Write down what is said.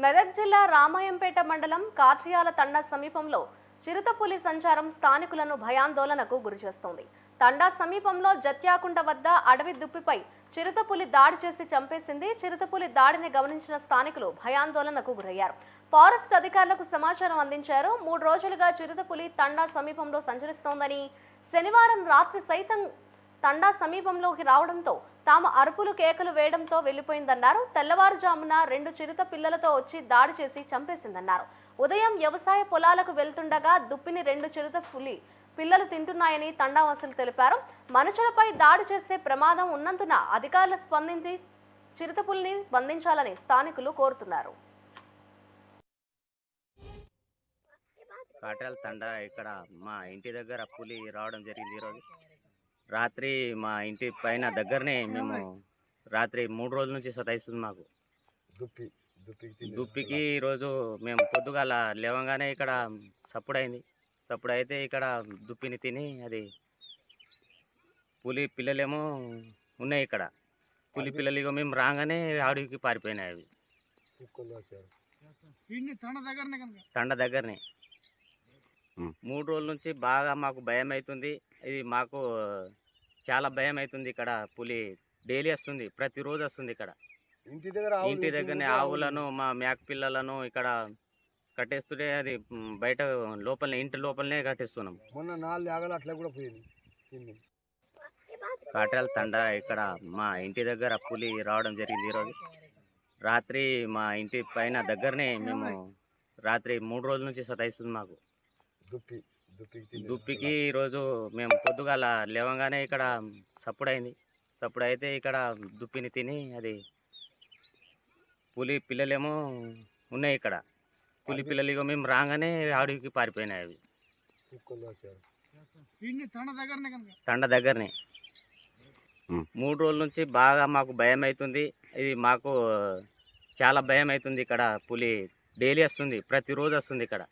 మెదక్ జిల్లా రామాయంపేట మండలం కాట్రియాల తండా సమీపంలో చిరుతపులి సంచారం స్థానికులను భయాందోళనకు గురిచేస్తోంది. తండా సమీపంలో జత్యాకుంట వద్ద అడవి దుప్పిపై చిరుతపులి దాడి చేసి చంపేసింది. చిరుతపులి దాడిని గమనించిన స్థానికులు భయాందోళనకు గురయ్యారు. ఫారెస్ట్ అధికారులకు సమాచారం అందించారు. 3 రోజులుగా చిరుతపులి తండా సమీపంలో సంచరిస్తోందని, శనివారం రాత్రి సైతం తండా సమీపంలోకి రావడంతో తాము అరుపులు కేకలు వేయడంతో వెళ్లిపోయిందన్నారు. తెల్లవారుజామున 2 చిరుత పిల్లలతో వచ్చి దాడి చేసి చంపేసిందన్నారు. ఉదయం వ్యవసాయ పొలాలకు వెళ్తుండగా దుప్పిని 2 చిరుత పులి పిల్లలు తింటున్నాయని తండావాసులు తెలిపారు. మనుషులపై దాడి చేసే ప్రమాదం ఉన్నందున అధికారులు స్పందించి చిరుతపులిని బంధించాలని స్థానికులు కోరుతున్నారు. కాట్రాల తండా ఇక్కడ మా ఇంటి దగ్గర పులి రావడం జరిగింది. ఈరోజు రాత్రి మా ఇంటి పైన దగ్గరనే మేము రాత్రి 3 రోజుల నుంచి సతాయిస్తుంది మాకు దుప్పికి. ఈరోజు మేము పొద్దుగాల లేవగానే ఇక్కడ సప్పుడైంది. సప్పుడైతే ఇక్కడ దుప్పిని తిని అది పులి పిల్లలేమో ఉన్నాయి. ఇక్కడ పులి పిల్లలు ఇక మేము రాగానే అడవికి పారిపోయినాయి. అవి తండ దగ్గరనే 3 రోజుల నుంచి బాగా మాకు భయం అవుతుంది. ఇది మాకు చాలా భయం అవుతుంది. ఇక్కడ పులి డైలీ వస్తుంది, ప్రతిరోజు వస్తుంది. ఇక్కడ ఇంటి దగ్గరనే ఆవులను మా మేక పిల్లలను ఇక్కడ కట్టేస్తుంటే అది బయట లోపలనే ఇంటి లోపలనే కట్టేస్తున్నాం. మొన్న 4 ఆగలు అట్లా కూడా పోయింది. కాట్రాల తండా ఇక్కడ మా ఇంటి దగ్గర పులి రావడం జరిగింది. ఈరోజు రాత్రి మా ఇంటి పైన దగ్గరనే మేము రాత్రి 3 రోజుల నుంచి సతాయిస్తుంది మాకు దుప్పికి. ఈరోజు మేము పొద్దుగాల లేవగానే ఇక్కడ సప్పుడైంది. సప్పుడైతే ఇక్కడ దుప్పిని తిని అది పులి పిల్లలేమో ఉన్నాయి. ఇక్కడ పులి పిల్లలు ఇక మేము రాగానే అడవికి పారిపోయినాయి. అవి తండ దగ్గరనే 3 రోజుల నుంచి బాగా మాకు భయం అవుతుంది. ఇది మాకు చాలా భయం అవుతుంది. ఇక్కడ పులి డైలీ వస్తుంది, ప్రతిరోజు వస్తుంది. ఇక్కడ